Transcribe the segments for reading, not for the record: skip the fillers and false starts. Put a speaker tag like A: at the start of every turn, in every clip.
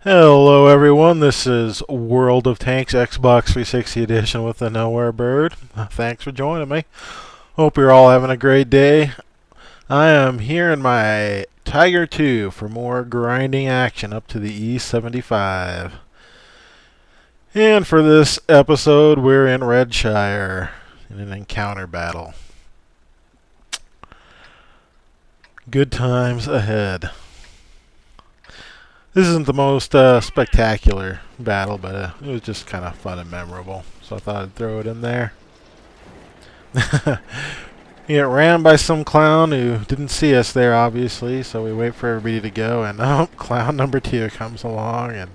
A: Hello everyone, this is World of Tanks Xbox 360 Edition with the Nowherebird. Thanks for joining me. Hope you're all having a great day. I am here in my Tiger 2 for more grinding action up to the E75. And for this episode, we're in Redshire in an encounter battle. Good times ahead. This isn't the most spectacular battle, but it was just kind of fun and memorable. So I thought I'd throw it in there. We get ran by some clown who didn't see us there, obviously. So we wait for everybody to go, and clown number 2 comes along, and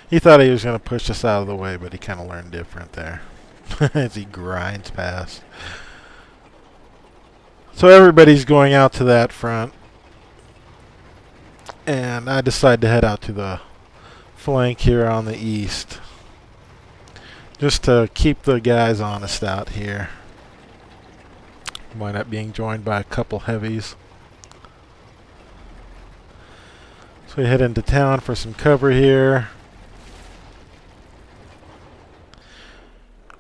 A: he thought he was going to push us out of the way, but he kind of learned different there as he grinds past. So everybody's going out to that front. And I decided to head out to the flank here on the east, just to keep the guys honest out here. Wind up being joined by a couple heavies. So we head into town for some cover here.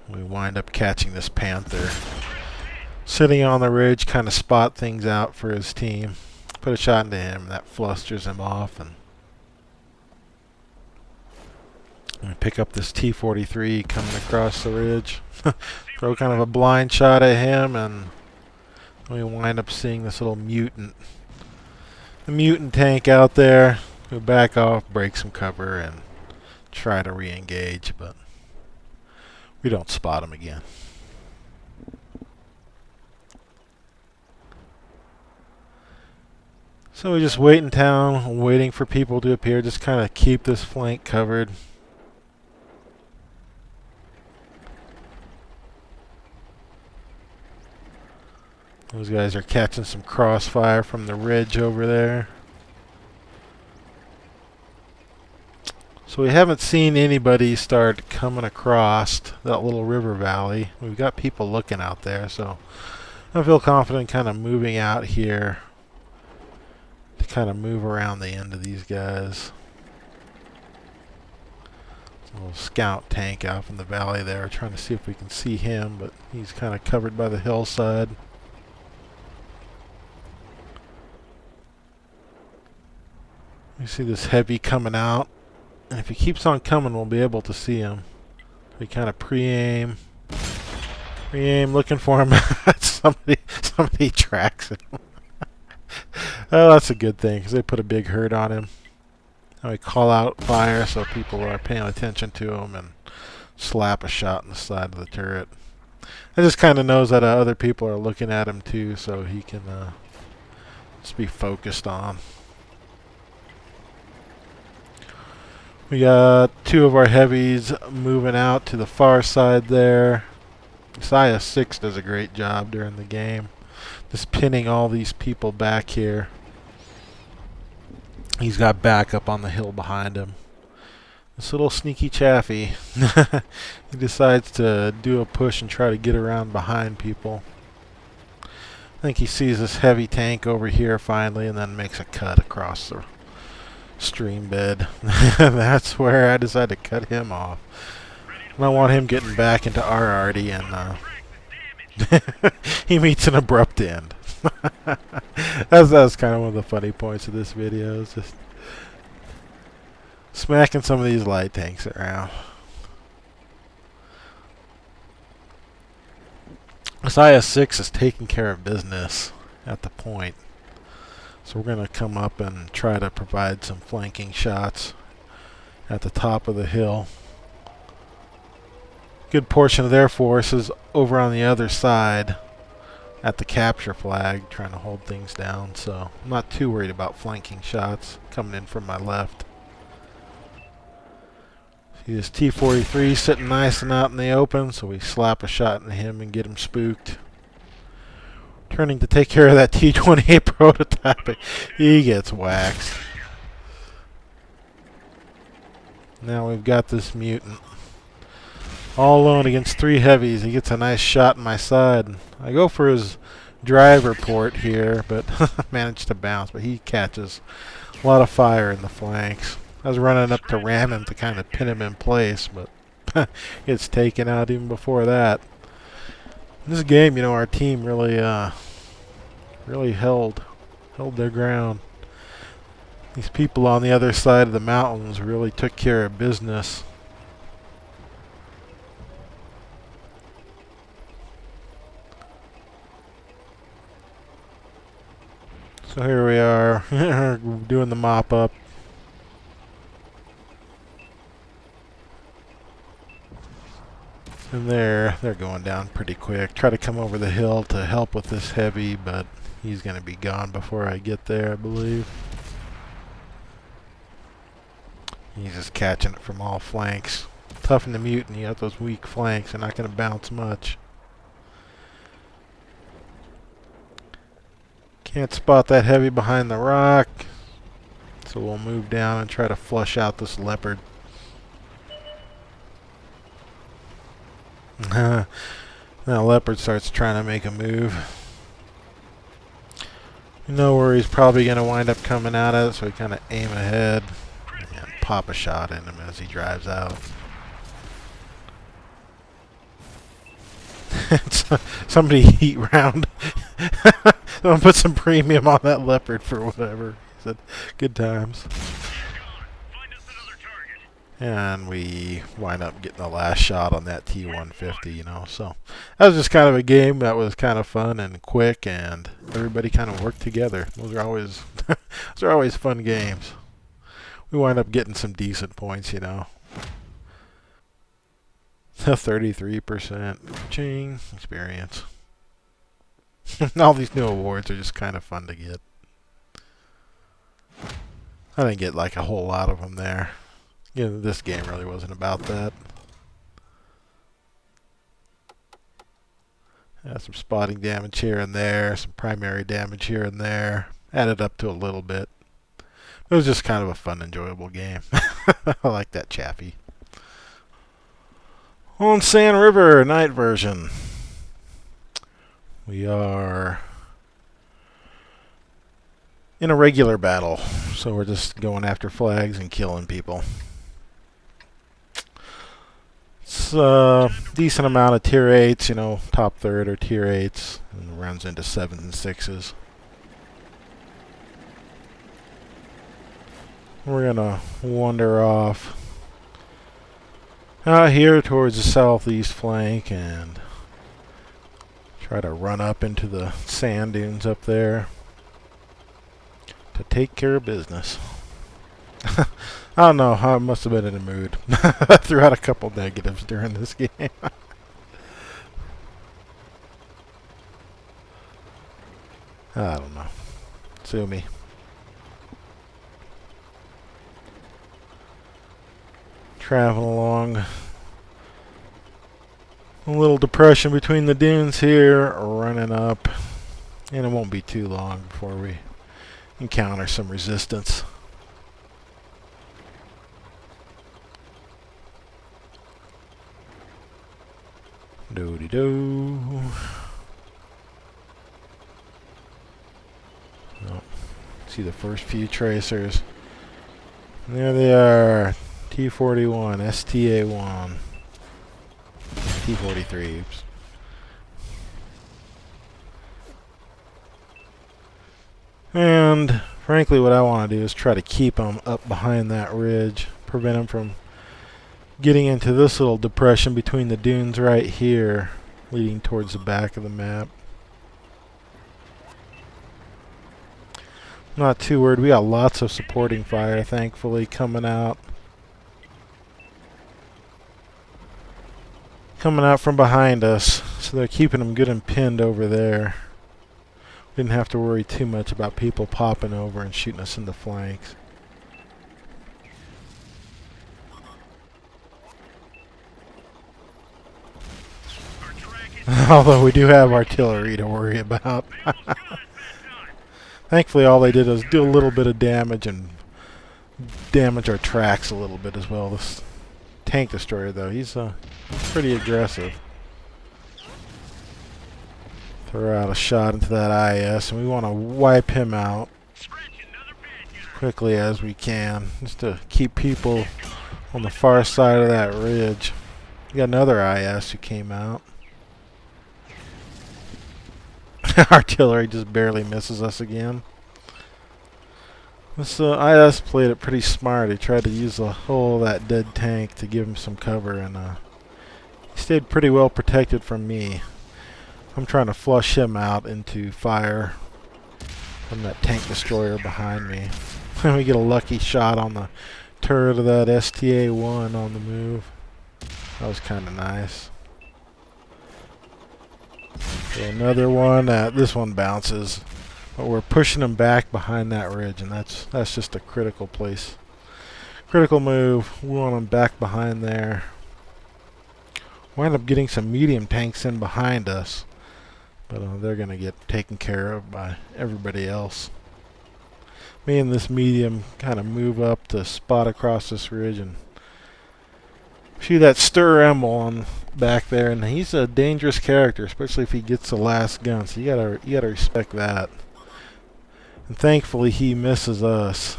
A: We wind up catching this panther sitting on the ridge, kind of spot things out for his team. Put a shot into him, that flusters him off, and we pick up this T-43 coming across the ridge. Throw kind of a blind shot at him, and we wind up seeing this little mutant. The mutant tank out there. We back off, break some cover, and try to re-engage, but we don't spot him again. So we just wait in town, waiting for people to appear, just kind of keep this flank covered. Those guys are catching some crossfire from the ridge over there. So we haven't seen anybody start coming across that little river valley. We've got people looking out there, so I feel confident kind of moving out here. Kind of move around the end of these guys. A little scout tank out in the valley there, trying to see if we can see him, but he's kind of covered by the hillside. You see this heavy coming out, and if he keeps on coming, we'll be able to see him. We kind of pre-aim, looking for him. somebody tracks him. Oh, that's a good thing, because they put a big hurt on him. And we call out fire so people are paying attention to him and slap a shot in the side of the turret. It just kind of knows that other people are looking at him too, so he can just be focused on. We got 2 of our heavies moving out to the far side there. Messiah 6 does a great job during the game, just pinning all these people back here. He's got backup on the hill behind him. This little sneaky Chaffee. He decides to do a push and try to get around behind people. I think he sees this heavy tank over here finally, and then makes a cut across the stream bed. That's where I decided to cut him off. I don't want him getting back into our arty, and he meets an abrupt end. That's kind of one of the funny points of this video, is just smacking some of these light tanks around. Messiah 6 is taking care of business at the point, so we're going to come up and try to provide some flanking shots at the top of the hill. Good portion of their force is over on the other side at the capture flag, trying to hold things down, so I'm not too worried about flanking shots coming in from my left. See this T-43 sitting nice and out in the open, so we slap a shot into him and get him spooked. Turning to take care of that T-28 prototype, he gets waxed. Now we've got this mutant all alone against 3 heavies. He gets a nice shot in my side. I go for his driver port here, but managed to bounce. But he catches a lot of fire in the flanks. I was running up to ram him to kind of pin him in place, but it's taken out even before that. In this game, you know, our team really held their ground. These people on the other side of the mountains really took care of business. So here we are, doing the mop up. And they're going down pretty quick. Try to come over the hill to help with this heavy, but he's going to be gone before I get there, I believe. He's just catching it from all flanks. Tough in the mutiny, you got those weak flanks. They're not going to bounce much. Can't spot that heavy behind the rock. So we'll move down and try to flush out this leopard. Now leopard starts trying to make a move. You know where he's probably going to wind up coming at us, so we kind of aim ahead and pop a shot in him as he drives out. Somebody heat round. Someone put some premium on that leopard for whatever. He said, good times. And we wind up getting the last shot on that T-150, you know. So that was just kind of a game that was kind of fun and quick, and everybody kind of worked together. Those are always those are always fun games. We wind up getting some decent points, you know. 33% ching experience. All these new awards are just kind of fun to get. I didn't get like a whole lot of them there. You know, this game really wasn't about that. Some spotting damage here and there, some primary damage here and there. Added up to a little bit. It was just kind of a fun, enjoyable game. I like that Chaffee. On Sand River, night version. We are in a regular battle, so we're just going after flags and killing people. It's a decent amount of tier 8s, you know, top third or tier 8s, and runs into 7s and 6s. We're gonna wander off out here towards the southeast flank and try to run up into the sand dunes up there to take care of business. I don't know, I must have been in a mood. I threw out a couple negatives during this game. I don't know. Sue me. Traveling along a little depression between the dunes here, running up, and it won't be too long before we encounter some resistance. Do-de-do. Oh, see the first few tracers. And there they are. T-41, STA-1. T-43, oops. And frankly what I want to do is try to keep them up behind that ridge, prevent them from getting into this little depression between the dunes right here, leading towards the back of the map. Not too worried. We got lots of supporting fire, thankfully, coming out. Coming out from behind us, so they're keeping them good and pinned over there. Didn't have to worry too much about people popping over and shooting us in the flanks. Although we do have artillery to worry about. Thankfully all they did was do a little bit of damage and damage our tracks a little bit as well. This tank destroyer though, he's pretty aggressive. Throw out a shot into that IS and we want to wipe him out. quickly as we can, just to keep people on the far side of that ridge. We got another IS who came out. Artillery just barely misses us again. This IS played it pretty smart. He tried to use the whole of that dead tank to give him some cover, and he stayed pretty well protected from me. I'm trying to flush him out into fire from that tank destroyer behind me. And we get a lucky shot on the turret of that STA-1 on the move. That was kind of nice. So another one. This one bounces. But we're pushing them back behind that ridge, and that's just a critical place. Critical move. We want them back behind there. Wind up getting some medium tanks in behind us, but they're going to get taken care of by everybody else. Me and this medium kind of move up to spot across this ridge and shoot that Stir Emil on back there, and he's a dangerous character, especially if he gets the last gun. So you gotta respect that. And thankfully, he misses us.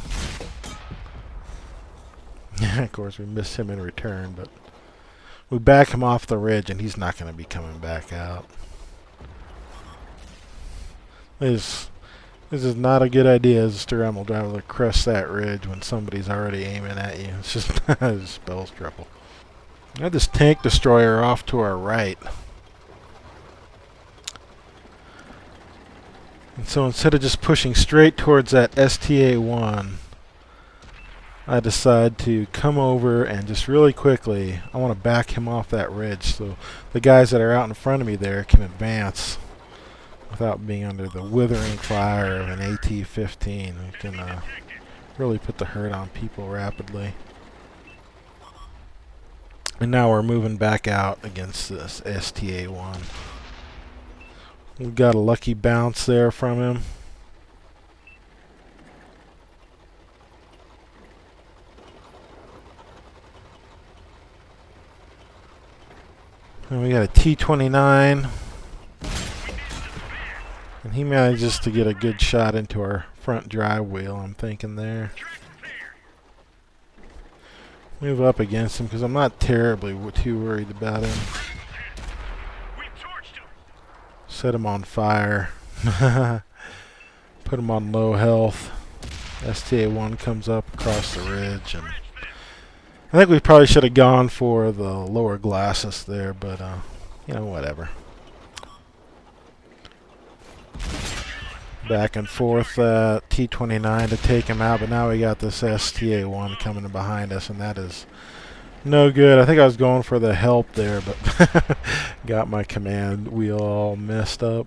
A: Of course, we miss him in return, but we back him off the ridge, and he's not going to be coming back out. This is not a good idea as a Stir Emil driver to crest that ridge when somebody's already aiming at you. It's just it spells trouble. We have this tank destroyer off to our right. And so instead of just pushing straight towards that STA-1, I decide to come over and just really quickly, I want to back him off that ridge so the guys that are out in front of me there can advance without being under the withering fire of an AT-15. We can really put the hurt on people rapidly. And now we're moving back out against this STA-1. We got a lucky bounce there from him. And we got a T-29. And he manages to get a good shot into our front drive wheel, I'm thinking there. Move up against him because I'm not terribly too worried about him. Set him on fire. Put him on low health. STA-1 comes up across the ridge, and I think we probably should have gone for the lower glasses there, but you know, whatever. Back and forth T-29 to take him out, but now we got this STA-1 coming behind us, and that is no good. I think I was going for the help there, but got my command wheel all messed up.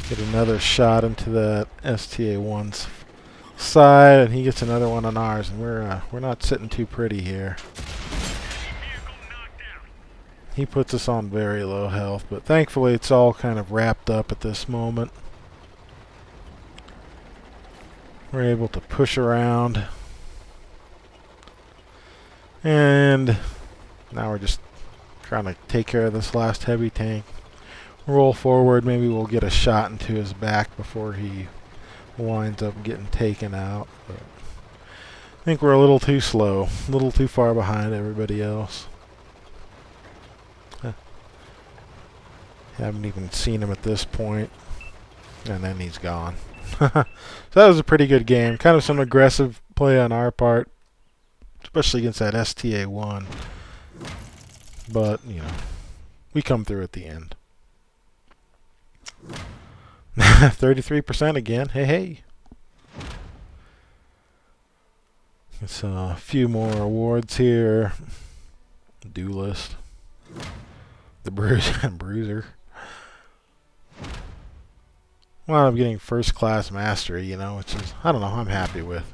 A: Get another shot into that STA-1's side, and he gets another one on ours, and we're not sitting too pretty here. He puts us on very low health, but thankfully it's all kind of wrapped up at this moment. We're able to push around. And now we're just trying to take care of this last heavy tank. Roll forward, maybe we'll get a shot into his back before he winds up getting taken out. But I think we're a little too slow, a little too far behind everybody else. Haven't even seen him at this point, and then he's gone. So that was a pretty good game. Kind of some aggressive play on our part, especially against that STA-1. But, you know, we come through at the end. 33% again. Hey, hey. It's a few more awards here. Duelist. The Bruiser. Well, I'm getting first class mastery, you know, which is, I don't know, I'm happy with.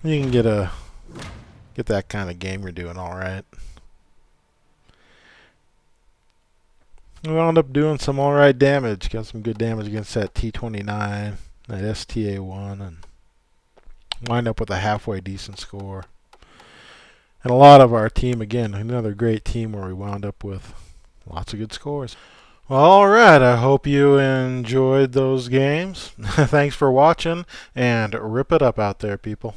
A: You can get that kind of game, you're doing alright. We wound up doing some alright damage. Got some good damage against that T-29, that STA-1, and wind up with a halfway decent score. And a lot of our team, again, another great team where we wound up with lots of good scores. Alright, I hope you enjoyed those games. Thanks for watching, and rip it up out there, people.